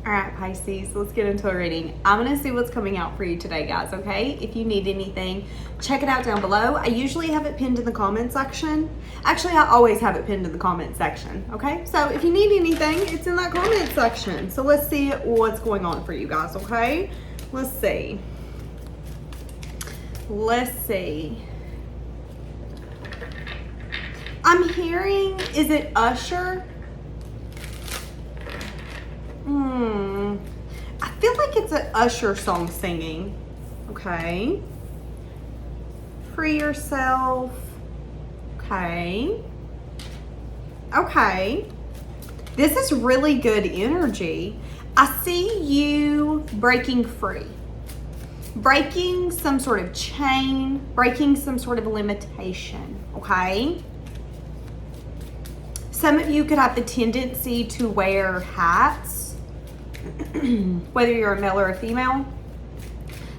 All right, Pisces, let's get into a reading. I'm going to see what's coming out for you today, guys, okay? If you need anything, check it out down below. I usually have it pinned in the comment section. Actually, I always have it pinned in the comment section, okay? So if you need anything, it's in that comment section. So let's see what's going on for you guys, okay? Let's see. Let's see. I'm hearing, is it Usher? I feel like it's an Usher song singing. Okay. Free yourself. Okay. Okay. This is really good energy. I see you breaking free. Breaking some sort of chain. Breaking some sort of limitation. Okay. Some of you could have the tendency to wear hats. Whether you're a male or a female.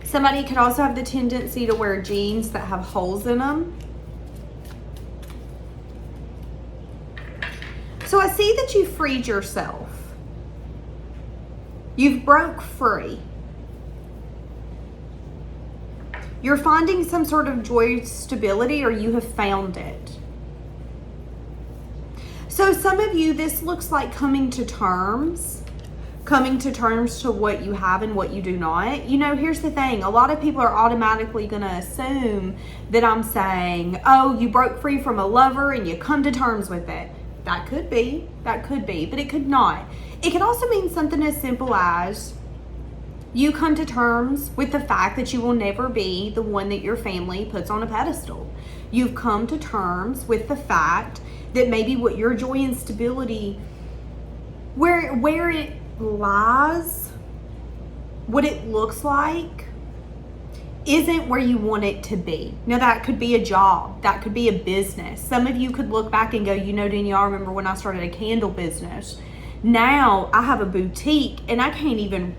Somebody could also have the tendency to wear jeans that have holes in them. So I see that you freed yourself. You've broke free. You're finding some sort of joy, stability, or you have found it. So some of you, this looks like coming to terms to what you have and what you do not. You know, here's the thing. A lot of people are automatically going to assume that I'm saying, oh, you broke free from a lover and you come to terms with it. That could be, but it could not. It could also mean something as simple as you come to terms with the fact that you will never be the one that your family puts on a pedestal. You've come to terms with the fact that maybe what your joy and stability, where it lies, what it looks like, isn't where you want it to be. Now, that could be a job, that could be a business. Some of you could look back and go, you know, Danielle, I remember when I started a candle business. Now I have a boutique and I can't even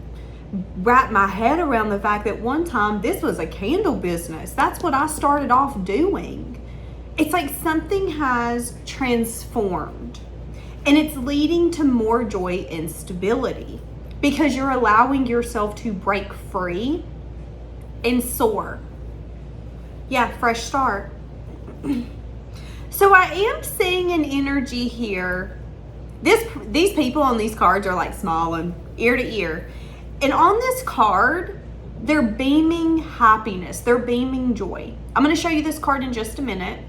wrap my head around the fact that one time this was a candle business. That's what I started off doing. It's like something has transformed. And it's leading to more joy and stability because you're allowing yourself to break free and soar. Yeah, fresh start. So I am seeing an energy here. These people on these cards are like smiling ear to ear. And on this card, they're beaming happiness. They're beaming joy. I'm going to show you this card in just a minute.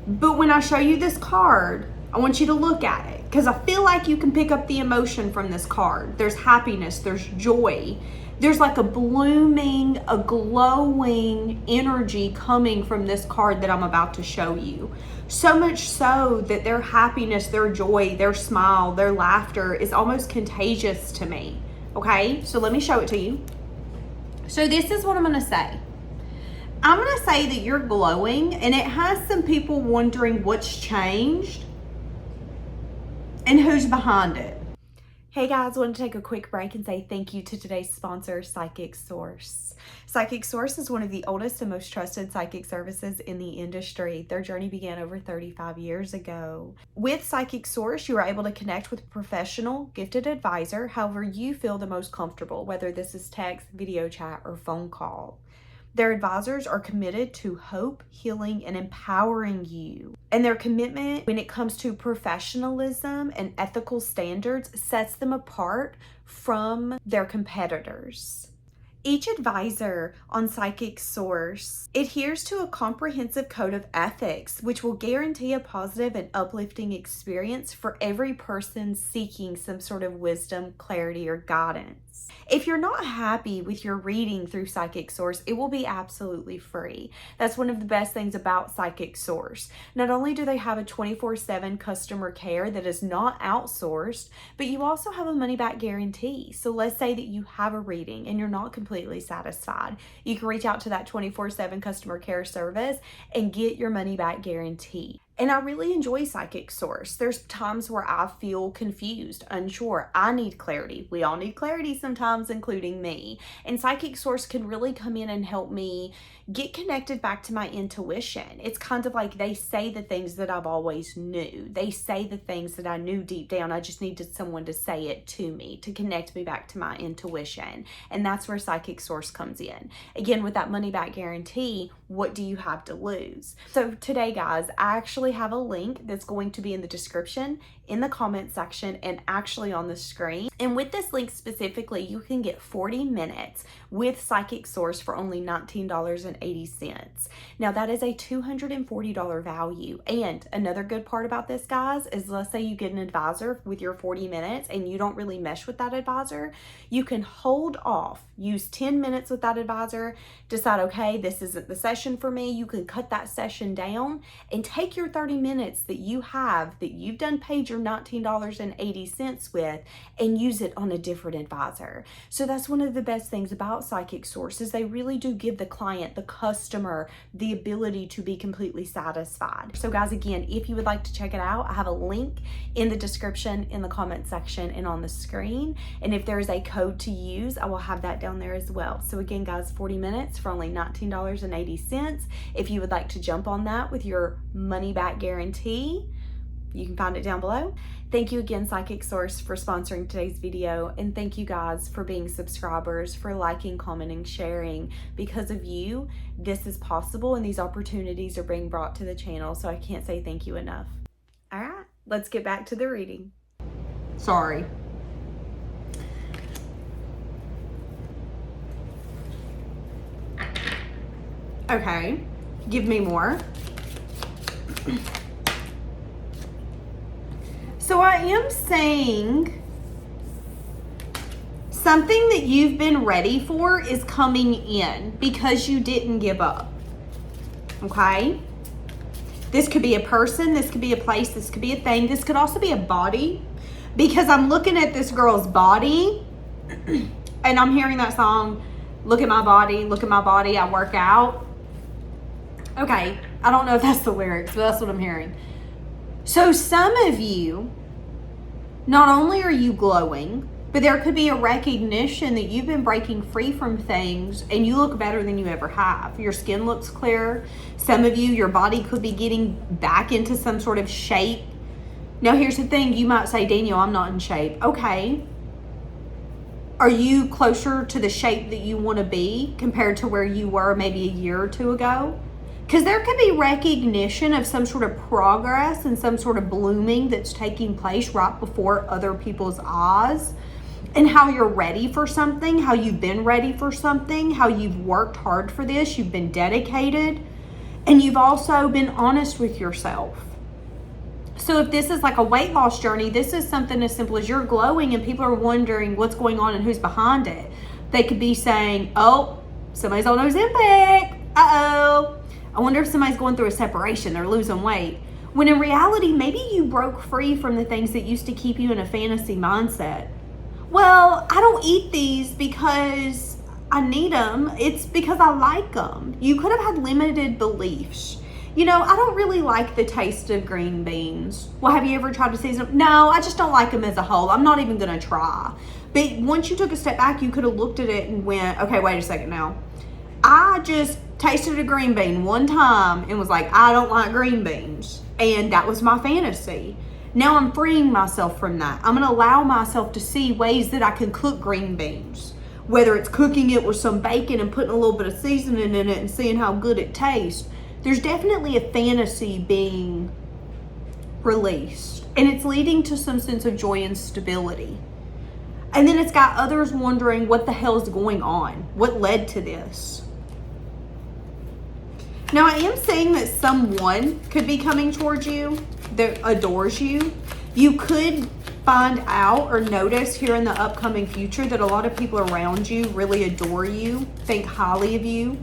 But when I show you this card, I want you to look at it because I feel like you can pick up the emotion from this card. There's happiness, there's joy. There's like a blooming, a glowing energy coming from this card that I'm about to show you. So much so that their happiness, their joy, their smile, their laughter is almost contagious to me. Okay, so let me show it to you. So this is what I'm going to say. I'm going to say that you're glowing, and it has some people wondering what's changed and who's behind it. Hey guys, I want to take a quick break and say thank you to today's sponsor, Psychic Source. Psychic Source is one of the oldest and most trusted psychic services in the industry. Their journey began over 35 years ago. With Psychic Source, you are able to connect with a professional, gifted advisor, however you feel the most comfortable, whether this is text, video chat, or phone call. Their advisors are committed to hope, healing, and empowering you. And their commitment when it comes to professionalism and ethical standards sets them apart from their competitors. Each advisor on Psychic Source adheres to a comprehensive code of ethics, which will guarantee a positive and uplifting experience for every person seeking some sort of wisdom, clarity, or guidance. If you're not happy with your reading through Psychic Source, it will be absolutely free. That's one of the best things about Psychic Source. Not only do they have a 24/7 customer care that is not outsourced, but you also have a money-back guarantee. So let's say that you have a reading and you're not completely satisfied. You can reach out to that 24/7 customer care service and get your money-back guarantee. And I really enjoy Psychic Source. There's times where I feel confused, unsure. I need clarity. We all need clarity sometimes, including me. And Psychic Source can really come in and help me get connected back to my intuition. It's kind of like they say the things that I've always knew. They say the things that I knew deep down. I just needed someone to say it to me, to connect me back to my intuition. And that's where Psychic Source comes in. Again, with that money back guarantee, what do you have to lose? So today, guys, I actually have a link that's going to be in the description, in the comment section, and actually on the screen. And with this link specifically, you can get 40 minutes with Psychic Source for only $19.80. Now that is a $240 value. And another good part about this, guys, is let's say you get an advisor with your 40 minutes and you don't really mesh with that advisor, you can hold off, use 10 minutes with that advisor, decide, okay, this isn't the session for me. You can cut that session down and take your 30 minutes that you have, that you've done paid your $19.80 with, and use it on a different advisor. So that's one of the best things about Psychic Source, is they really do give the client, the customer, the ability to be completely satisfied. So guys, again, if you would like to check it out, I have a link in the description, in the comment section, and on the screen. And if there is a code to use, I will have that down there as well. So again, guys, 40 minutes for only $19.80. If you would like to jump on that with your money back guarantee, you can find it down below. Thank you again, Psychic Source, for sponsoring today's video. And thank you guys for being subscribers, for liking, commenting, sharing. Because of you, this is possible and these opportunities are being brought to the channel. So I can't say thank you enough. All right, let's get back to the reading. Sorry. Okay, give me more. So I am saying something that you've been ready for is coming in because you didn't give up. Okay? This could be a person, this could be a place, this could be a thing, this could also be a body, because I'm looking at this girl's body and I'm hearing that song, look at my body, I work out. Okay, I don't know if that's the lyrics, but that's what I'm hearing. So some of you, not only are you glowing, but there could be a recognition that you've been breaking free from things and you look better than you ever have. Your skin looks clearer. Some of you, your body could be getting back into some sort of shape. Now here's the thing, you might say, Daniel, I'm not in shape. Okay. Are you closer to the shape that you want to be compared to where you were maybe a year or two ago? Because there could be recognition of some sort of progress and some sort of blooming that's taking place right before other people's eyes, and how you're ready for something, how you've been ready for something, how you've worked hard for this, you've been dedicated, and you've also been honest with yourself. So if this is like a weight loss journey, this is something as simple as you're glowing and people are wondering what's going on and who's behind it. They could be saying, oh, somebody's on Ozempic. Uh-oh. I wonder if somebody's going through a separation, they're losing weight. When in reality, maybe you broke free from the things that used to keep you in a fantasy mindset. Well, I don't eat these because I need them. It's because I like them. You could have had limited beliefs. You know, I don't really like the taste of green beans. Well, have you ever tried to season them? No, I just don't like them as a whole. I'm not even going to try. But once you took a step back, you could have looked at it and went, okay, wait a second now. I just tasted a green bean one time and was like, I don't like green beans. And that was my fantasy. Now I'm freeing myself from that. I'm going to allow myself to see ways that I can cook green beans. Whether it's cooking it with some bacon and putting a little bit of seasoning in it and seeing how good it tastes. There's definitely a fantasy being released. And it's leading to some sense of joy and stability. And then it's got others wondering what the hell is going on? What led to this? Now, I am saying that someone could be coming towards you that adores you. You could find out or notice here in the upcoming future that a lot of people around you really adore you, think highly of you.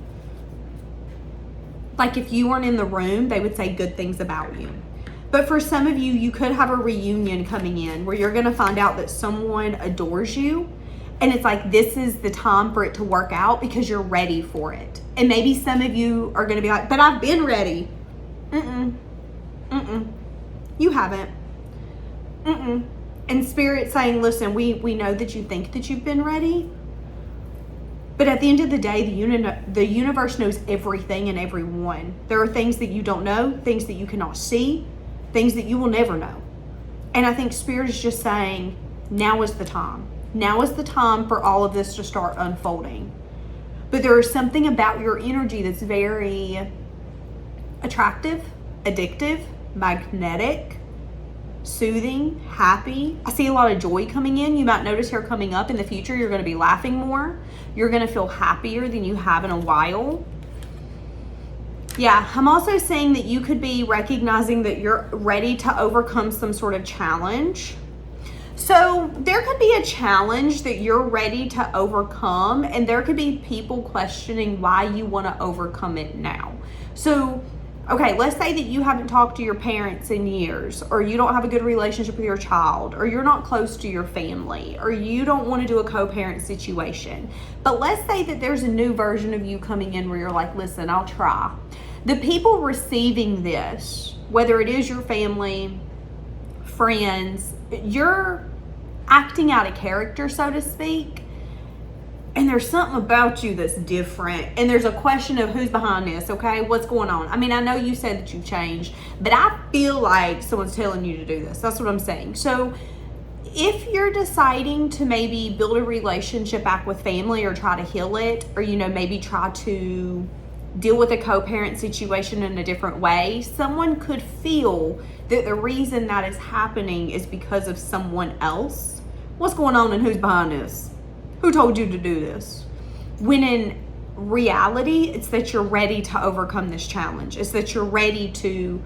Like if you weren't in the room, they would say good things about you. But for some of you, you could have a reunion coming in where you're going to find out that someone adores you. And it's like, this is the time for it to work out because you're ready for it. And maybe some of you are going to be like, but I've been ready. You haven't. And Spirit saying, listen, we know that you think that you've been ready, but at the end of the day, the universe knows everything and everyone. There are things that you don't know, things that you cannot see, things that you will never know. And I think Spirit is just saying, now is the time. Now is the time for all of this to start unfolding. But there is something about your energy that's very attractive, addictive, magnetic, soothing, happy. I see a lot of joy coming in. You might notice here coming up in the future, you're going to be laughing more. You're going to feel happier than you have in a while. Yeah, I'm also saying that you could be recognizing that you're ready to overcome some sort of challenge. So there could be a challenge that you're ready to overcome, and there could be people questioning why you want to overcome it now. So, okay, let's say that you haven't talked to your parents in years, or you don't have a good relationship with your child, or you're not close to your family, or you don't want to do a co-parent situation. But let's say that there's a new version of you coming in where you're like, listen, I'll try. The people receiving this, whether it is your family, friends, you're acting out of character, so to speak, and there's something about you that's different, and there's a question of who's behind this, okay? What's going on? I mean, I know you said that you've changed, but I feel like someone's telling you to do this. That's what I'm saying. So if you're deciding to maybe build a relationship back with family, or try to heal it, or, you know, maybe try to deal with a co-parent situation in a different way, someone could feel that the reason that is happening is because of someone else. What's going on and who's behind this? Who told you to do this? When in reality, it's that you're ready to overcome this challenge. It's that you're ready to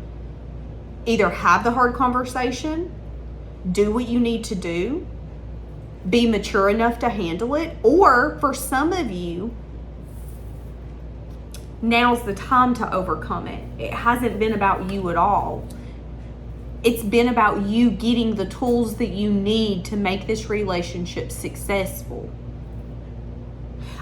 either have the hard conversation, do what you need to do, be mature enough to handle it, or for some of you, now's the time to overcome it. It hasn't been about you at all. It's been about you getting the tools that you need to make this relationship successful.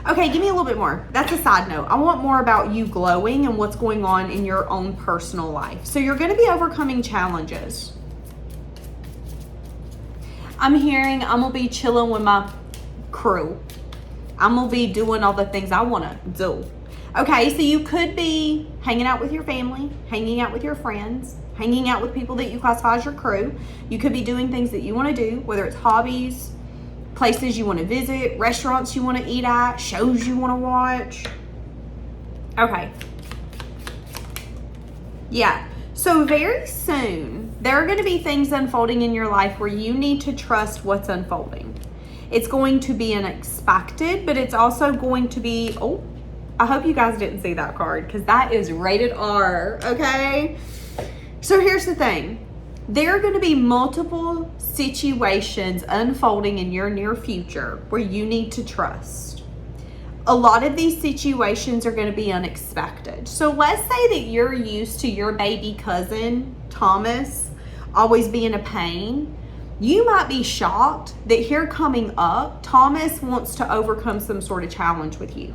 Okay, give me a little bit more. That's a side note. I want more about you glowing and what's going on in your own personal life. So you're going to be overcoming challenges. I'm hearing I'm going to be chilling with my crew. I'm going to be doing all the things I want to do. Okay, so you could be hanging out with your family, hanging out with your friends, hanging out with people that you classify as your crew. You could be doing things that you want to do, whether it's hobbies, places you want to visit, restaurants you want to eat at, shows you want to watch. Okay. Yeah. So very soon, there are going to be things unfolding in your life where you need to trust what's unfolding. It's going to be unexpected, but it's also going to be, I hope you guys didn't see that card, because that is rated R, okay? So here's the thing. There are going to be multiple situations unfolding in your near future where you need to trust. A lot of these situations are going to be unexpected. So let's say that you're used to your baby cousin, Thomas, always being a pain. You might be shocked that here coming up, Thomas wants to overcome some sort of challenge with you.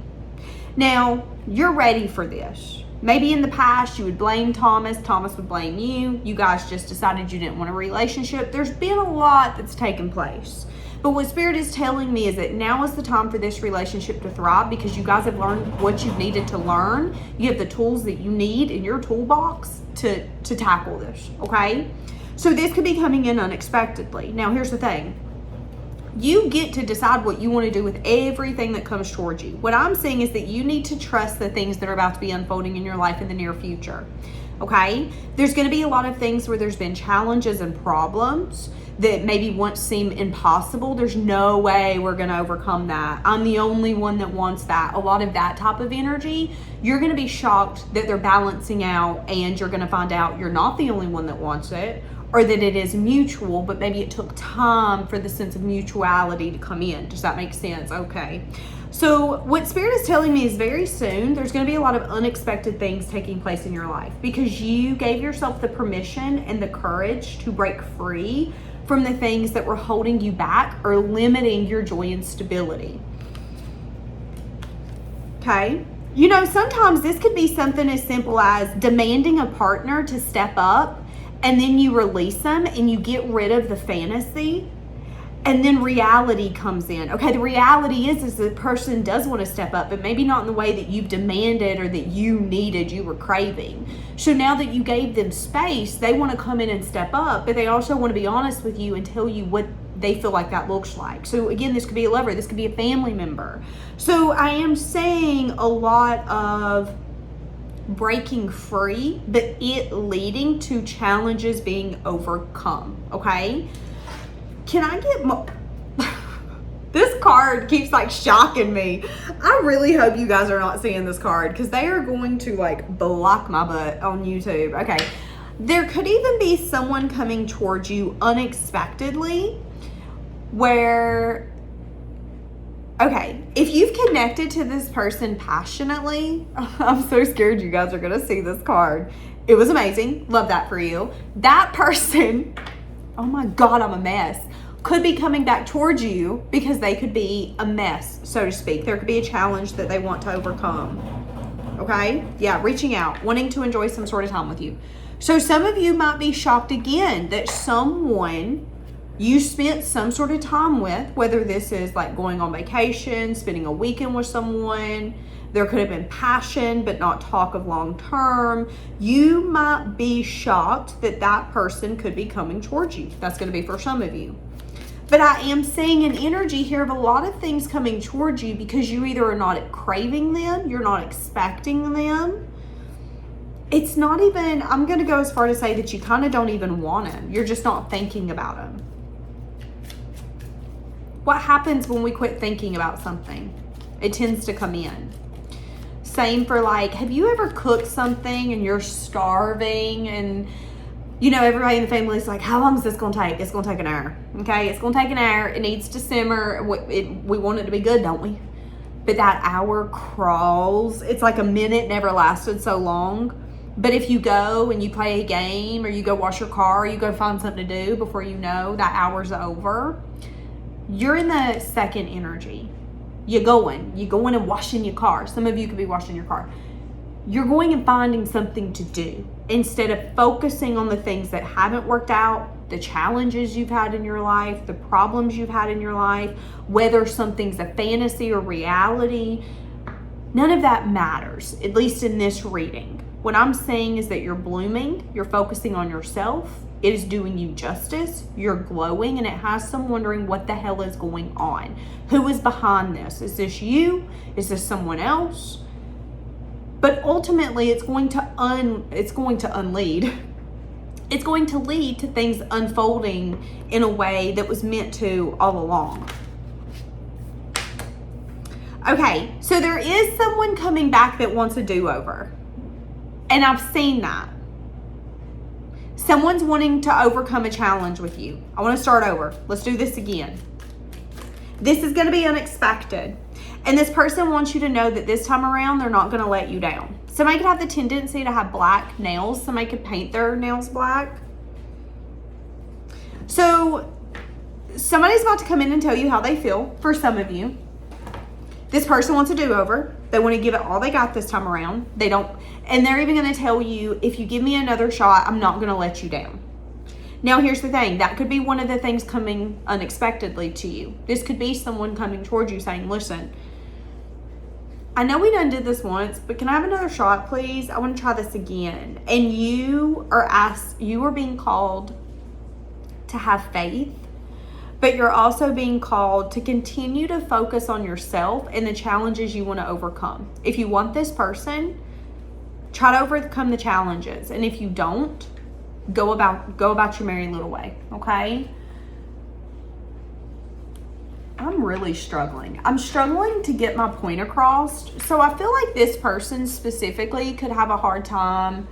Now, you're ready for this. Maybe in the past you would blame Thomas would blame you. You guys just decided you didn't want a relationship. There's been a lot that's taken place. But what Spirit is telling me is that now is the time for this relationship to thrive, because you guys have learned what you've needed to learn. You have the tools that you need in your toolbox to tackle this, okay? So this could be coming in unexpectedly. Now, here's the thing. You get to decide what you want to do with everything that comes towards you. What I'm saying is that you need to trust the things that are about to be unfolding in your life in the near future. Okay? There's going to be a lot of things where there's been challenges and problems that maybe once seemed impossible. There's no way we're going to overcome that. I'm the only one that wants that. A lot of that type of energy, you're going to be shocked that they're balancing out, and you're going to find out you're not the only one that wants it, or that it is mutual, but maybe it took time for the sense of mutuality to come in. Does that make sense? Okay. So what Spirit is telling me is very soon, there's going to be a lot of unexpected things taking place in your life, because you gave yourself the permission and the courage to break free from the things that were holding you back or limiting your joy and stability. Okay. You know, sometimes this could be something as simple as demanding a partner to step up and then you release them and you get rid of the fantasy, and then reality comes in. Okay, the reality is the person does want to step up, but maybe not in the way that you've demanded or that you needed, you were craving. So now that you gave them space, they want to come in and step up, but they also want to be honest with you and tell you what they feel like that looks like. So again, this could be a lover, this could be a family member. So I am saying a lot of breaking free, but it leading to challenges being overcome, okay? Can I get more? This card keeps like shocking me. I really hope you guys are not seeing this card because they are going to like block my butt on YouTube. Okay. There could even be someone coming towards you unexpectedly where, okay, if you've connected to this person passionately, I'm so scared you guys are going to see this card. It was amazing. Love that for you. That person, oh my God, I'm a mess, could be coming back towards you because they could be a mess, so to speak. There could be a challenge that they want to overcome. Okay? Yeah, reaching out, wanting to enjoy some sort of time with you. So some of you might be shocked again that someone you spent some sort of time with, whether this is like going on vacation, spending a weekend with someone, there could have been passion, but not talk of long term. You might be shocked that that person could be coming towards you. That's going to be for some of you. But I am seeing an energy here of a lot of things coming towards you because you either are not craving them, you're not expecting them. It's not even, I'm going to go as far to say that you kind of don't even want them. You're just not thinking about them. What happens when we quit thinking about something? It tends to come in. Same for like, have you ever cooked something and you're starving and you know, everybody in the family is like, how long is this going to take? It's going to take an hour. Okay, it's going to take an hour. It needs to simmer. We want it to be good, don't we? But that hour crawls. It's like a minute never lasted so long. But if you go and you play a game or you go wash your car or you go find something to do before you know that hour's over, you're in the second energy. You're going and washing your car. Some of you could be washing your car. You're going and finding something to do instead of focusing on the things that haven't worked out, the challenges you've had in your life, the problems you've had in your life, whether something's a fantasy or reality. None of that matters, at least in this reading. What I'm saying is that you're blooming, you're focusing on yourself, it is doing you justice, you're glowing, and it has some wondering what the hell is going on. Who is behind this? Is this you? Is this someone else? But ultimately, it's going to unlead. It's going to lead to things unfolding in a way that was meant to all along. Okay, so there is someone coming back that wants a do-over. And I've seen that. Someone's wanting to overcome a challenge with you. I want to start over. Let's do this again. This is going to be unexpected. And this person wants you to know that this time around, they're not going to let you down. Somebody could have the tendency to have black nails. Somebody could paint their nails black. So somebody's about to come in and tell you how they feel, for some of you. This person wants a do-over. They want to give it all they got this time around. And they're even going to tell you, if you give me another shot, I'm not going to let you down. Now, here's the thing. That could be one of the things coming unexpectedly to you. This could be someone coming towards you saying, listen, I know we done did this once, but can I have another shot, please? I want to try this again. And you are being called to have faith, but you're also being called to continue to focus on yourself and the challenges you want to overcome. If you want this person, try to overcome the challenges. And if you don't, go about your merry little way, okay? I'm really struggling. I'm struggling to get my point across. So I feel like this person specifically could have a hard time.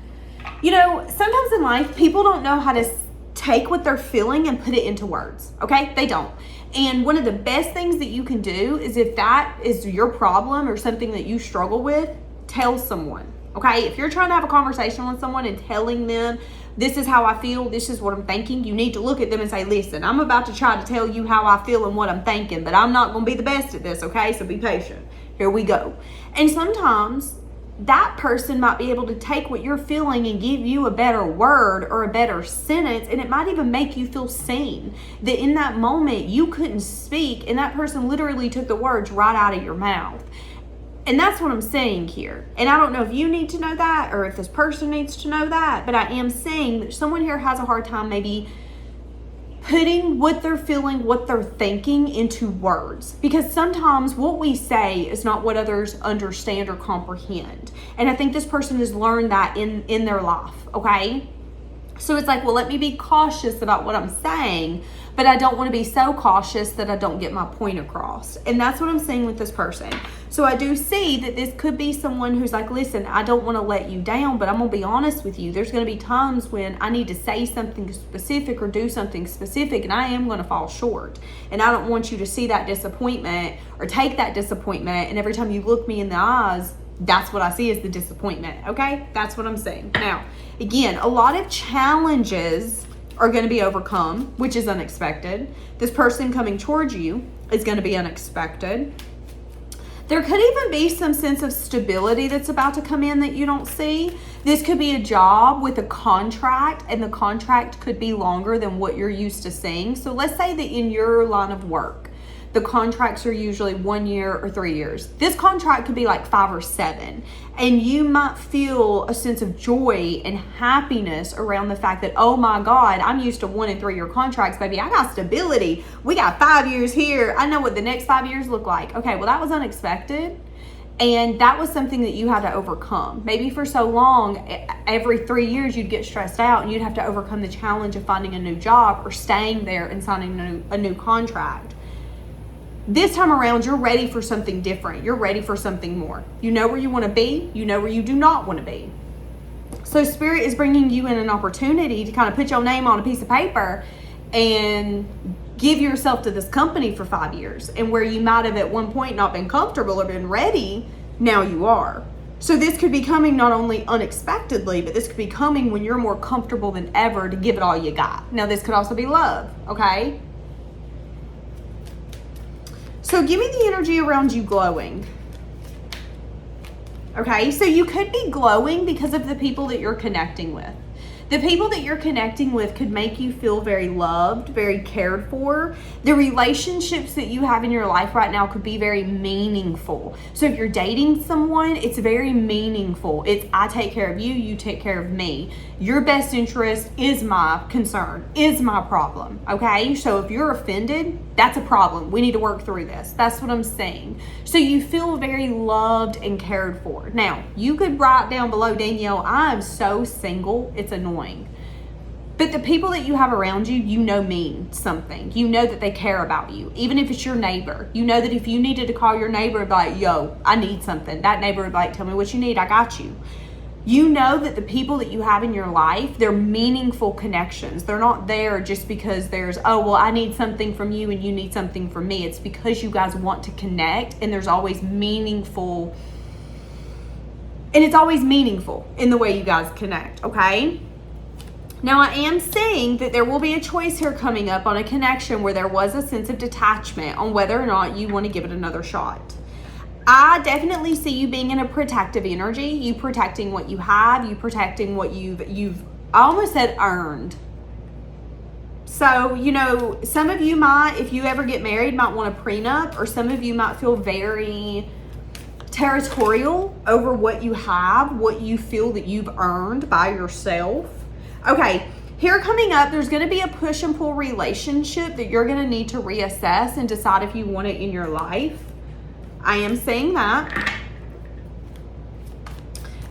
You know, sometimes in life, people don't know how to take what they're feeling and put it into words, okay? They don't. And one of the best things that you can do is, if that is your problem or something that you struggle with, tell someone, okay? If you're trying to have a conversation with someone and telling them, this is how I feel, this is what I'm thinking, you need to look at them and say, listen, I'm about to try to tell you how I feel and what I'm thinking, but I'm not going to be the best at this, okay? So be patient. Here we go. And sometimes that person might be able to take what you're feeling and give you a better word or a better sentence, and it might even make you feel seen. That in that moment you couldn't speak, and that person literally took the words right out of your mouth. And that's what I'm saying here. And I don't know if you need to know that or if this person needs to know that, but I am saying that someone here has a hard time maybe putting what they're feeling, what they're thinking into words. Because sometimes what we say is not what others understand or comprehend. And I think this person has learned that in their life, okay? So it's like, well, let me be cautious about what I'm saying, but I don't want to be so cautious that I don't get my point across. And that's what I'm saying with this person. So I do see that this could be someone who's like, listen, I don't want to let you down, but I'm going to be honest with you. There's going to be times when I need to say something specific or do something specific, and I am going to fall short. And I don't want you to see that disappointment or take that disappointment, and every time you look me in the eyes, that's what I see as the disappointment, okay? That's what I'm saying. Now, again, a lot of challenges are going to be overcome, which is unexpected. This person coming towards you is going to be unexpected. There could even be some sense of stability that's about to come in that you don't see. This could be a job with a contract, and the contract could be longer than what you're used to seeing. So let's say that in your line of work, the contracts are usually 1 year or 3 years. This contract could be like 5 or 7. And you might feel a sense of joy and happiness around the fact that, oh my God, I'm used to 1 and 3 year contracts, baby. I got stability. We got 5 years here. I know what the next 5 years look like. Okay, well, that was unexpected. And that was something that you had to overcome. Maybe for so long, every 3 years, you'd get stressed out and you'd have to overcome the challenge of finding a new job or staying there and signing a new contract. This time around, you're ready for something different. You're ready for something more. You know where you want to be. You know where you do not want to be. So Spirit is bringing you in an opportunity to kind of put your name on a piece of paper and give yourself to this company for 5 years. And where you might have at one point not been comfortable or been ready, now you are. So this could be coming not only unexpectedly, but this could be coming when you're more comfortable than ever to give it all you got. Now this could also be love, okay? So give me the energy around you glowing. Okay, so you could be glowing because of the people that you're connecting with. The people that you're connecting with could make you feel very loved, very cared for. The relationships that you have in your life right now could be very meaningful. So if you're dating someone, it's very meaningful. It's I take care of you, you take care of me. Your best interest is my concern, is my problem, okay? So if you're offended, that's a problem. We need to work through this. That's what I'm saying. So you feel very loved and cared for. Now, you could write down below, Danielle, I am so single, it's annoying. But the people that you have around you, you know mean something. You know that they care about you. Even if it's your neighbor. You know that if you needed to call your neighbor and be like, yo, I need something. That neighbor would be like, tell me what you need, I got you. You know that the people that you have in your life, they're meaningful connections. They're not there just because there's, oh, well, I need something from you and you need something from me. It's because you guys want to connect, and there's always meaningful, and it's always meaningful in the way you guys connect, okay? Now, I am saying that there will be a choice here coming up on a connection where there was a sense of detachment on whether or not you want to give it another shot. I definitely see you being in a protective energy, you protecting what you have, you protecting what you've I almost said earned. So, you know, some of you might, if you ever get married, might want a prenup, or some of you might feel very territorial over what you have, what you feel that you've earned by yourself. Okay, here coming up, there's going to be a push and pull relationship that you're going to need to reassess and decide if you want it in your life. I am saying that.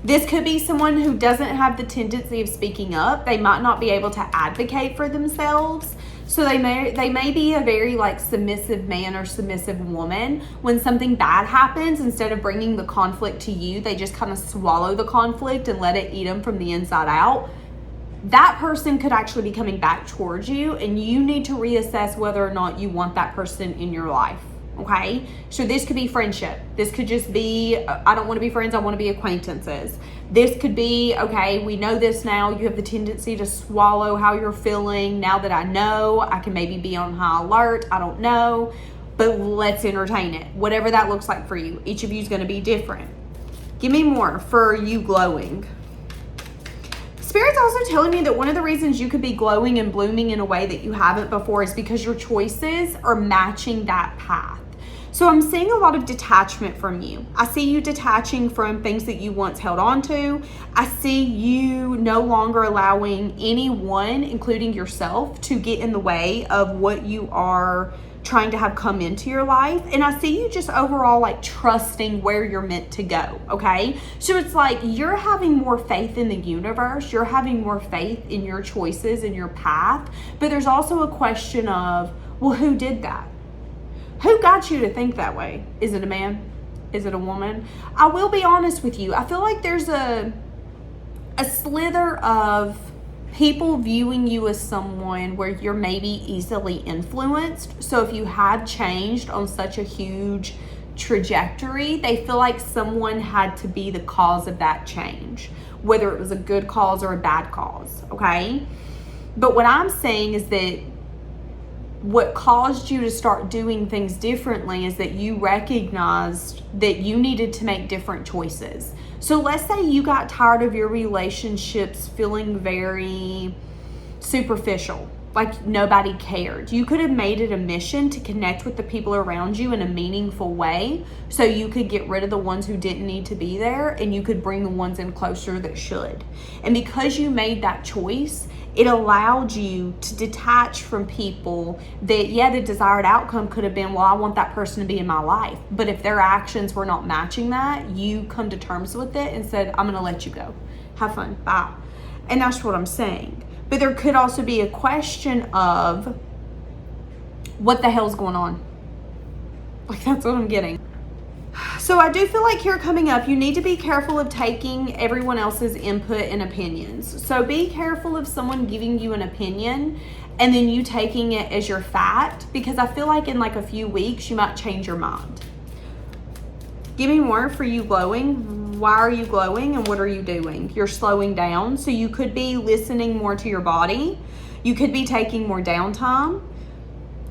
This could be someone who doesn't have the tendency of speaking up. They might not be able to advocate for themselves. So they may be a very like submissive man or submissive woman. When something bad happens, instead of bringing the conflict to you, they just kind of swallow the conflict and let it eat them from the inside out. That person could actually be coming back towards you, and you need to reassess whether or not you want that person in your life. Okay, so this could be friendship. This could just be, I don't want to be friends, I want to be acquaintances. This could be, okay, we know this now. You have the tendency to swallow how you're feeling. Now that I know, I can maybe be on high alert. I don't know, but let's entertain it. Whatever that looks like for you. Each of you is going to be different. Give me more for you glowing. Spirit's also telling me that one of the reasons you could be glowing and blooming in a way that you haven't before is because your choices are matching that path. So I'm seeing a lot of detachment from you. I see you detaching from things that you once held on to. I see you no longer allowing anyone, including yourself, to get in the way of what you are trying to have come into your life. And I see you just overall like trusting where you're meant to go, okay? So it's like you're having more faith in the universe. You're having more faith in your choices and your path. But there's also a question of, well, who did that? Who got you to think that way? Is it a man? Is it a woman? I will be honest with you. I feel like there's a slither of people viewing you as someone where you're maybe easily influenced. So if you have changed on such a huge trajectory, they feel like someone had to be the cause of that change, whether it was a good cause or a bad cause, okay? But what I'm saying is that what caused you to start doing things differently is that you recognized that you needed to make different choices. So let's say you got tired of your relationships feeling very superficial, like nobody cared. You could have made it a mission to connect with the people around you in a meaningful way so you could get rid of the ones who didn't need to be there and you could bring the ones in closer that should. And because you made that choice, it allowed you to detach from people that, yeah, the desired outcome could have been, well, I want that person to be in my life. But if their actions were not matching that, you come to terms with it and said, I'm going to let you go. Have fun. Bye. And that's what I'm saying. But there could also be a question of what the hell's going on? Like, that's what I'm getting. So I do feel like here coming up, you need to be careful of taking everyone else's input and opinions. So be careful of someone giving you an opinion and then you taking it as your fact, because I feel like in like a few weeks, you might change your mind. Give me more for you glowing. Why are you glowing and what are you doing? You're slowing down. So you could be listening more to your body. You could be taking more downtime.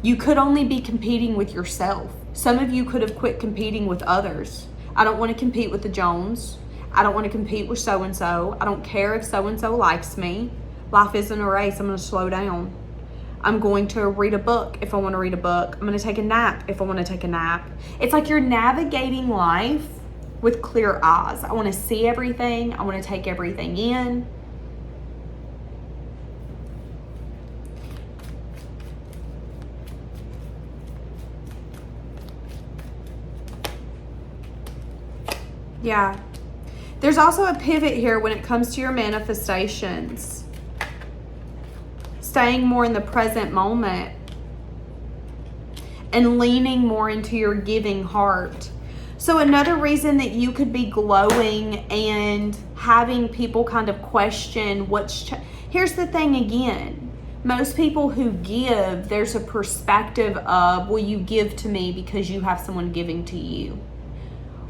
You could only be competing with yourself. Some of you could have quit competing with others. I don't want to compete with the Jones. I don't want to compete with so-and-so. I don't care if so-and-so likes me. Life isn't a race. I'm going to slow down. I'm going to read a book if I want to read a book. I'm going to take a nap if I want to take a nap. It's like you're navigating life with clear eyes. I want to see everything. I want to take everything in. Yeah. There's also a pivot here when it comes to your manifestations. Staying more in the present moment and leaning more into your giving heart. So another reason that you could be glowing and having people kind of question here's the thing again. Most people who give, there's a perspective of, will you give to me because you have someone giving to you?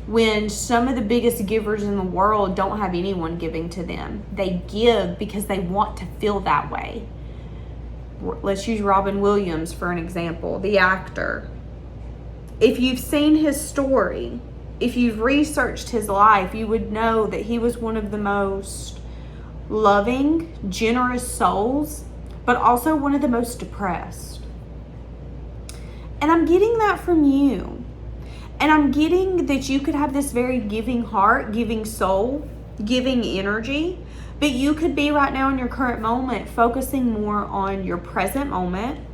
When some of the biggest givers in the world don't have anyone giving to them. They give because they want to feel that way. Let's use Robin Williams for an example, the actor. If you've seen his story, if you've researched his life, you would know that he was one of the most loving, generous souls, but also one of the most depressed. And I'm getting that from you. And I'm getting that you could have this very giving heart, giving soul, giving energy, but you could be right now in your current moment focusing more on your present moment.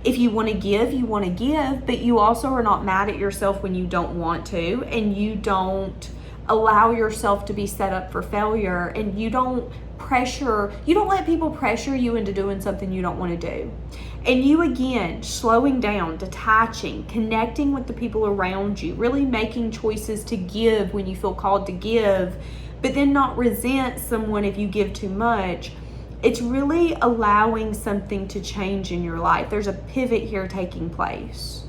If you want to give, you want to give, but you also are not mad at yourself when you don't want to, and you don't allow yourself to be set up for failure, and you don't let people pressure you into doing something you don't want to do. And you, again, slowing down, detaching, connecting with the people around you, really making choices to give when you feel called to give, but then not resent someone if you give too much. It's really allowing something to change in your life. There's a pivot here taking place.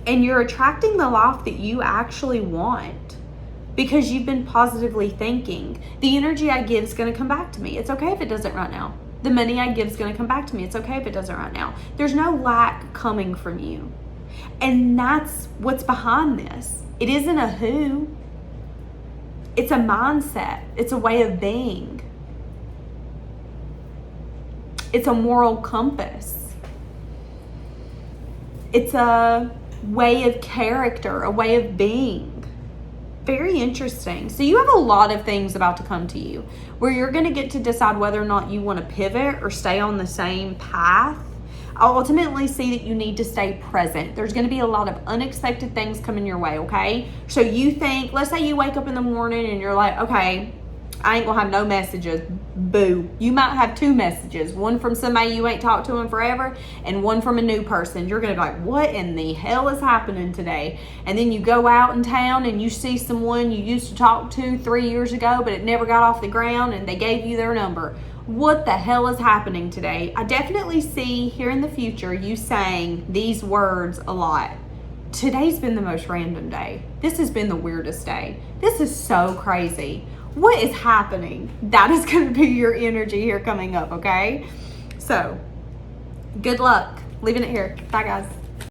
And you're attracting the life that you actually want because you've been positively thinking. The energy I give is going to come back to me. It's okay if it doesn't right now. The money I give is going to come back to me. It's okay if it doesn't right now. There's no lack coming from you. And that's what's behind this. It isn't a who. It's a mindset. It's a way of being. It's a moral compass. It's a way of character, a way of being. Very interesting. So you have a lot of things about to come to you where you're going to get to decide whether or not you want to pivot or stay on the same path. I ultimately see that you need to stay present. There's going to be a lot of unexpected things coming your way, okay? So you think, let's say you wake up in the morning and you're like, okay, I ain't going to have no messages. Boo. You might have 2 messages. One from somebody you ain't talked to in forever and one from a new person. You're going to be like, what in the hell is happening today? And then you go out in town and you see someone you used to talk to 3 years ago, but it never got off the ground and they gave you their number. What the hell is happening today? I definitely see here in the future you saying these words a lot. Today's been the most random day. This has been the weirdest day. This is so crazy. What is happening? That is going to be your energy here coming up, okay? So, good luck. Leaving it here. Bye, guys.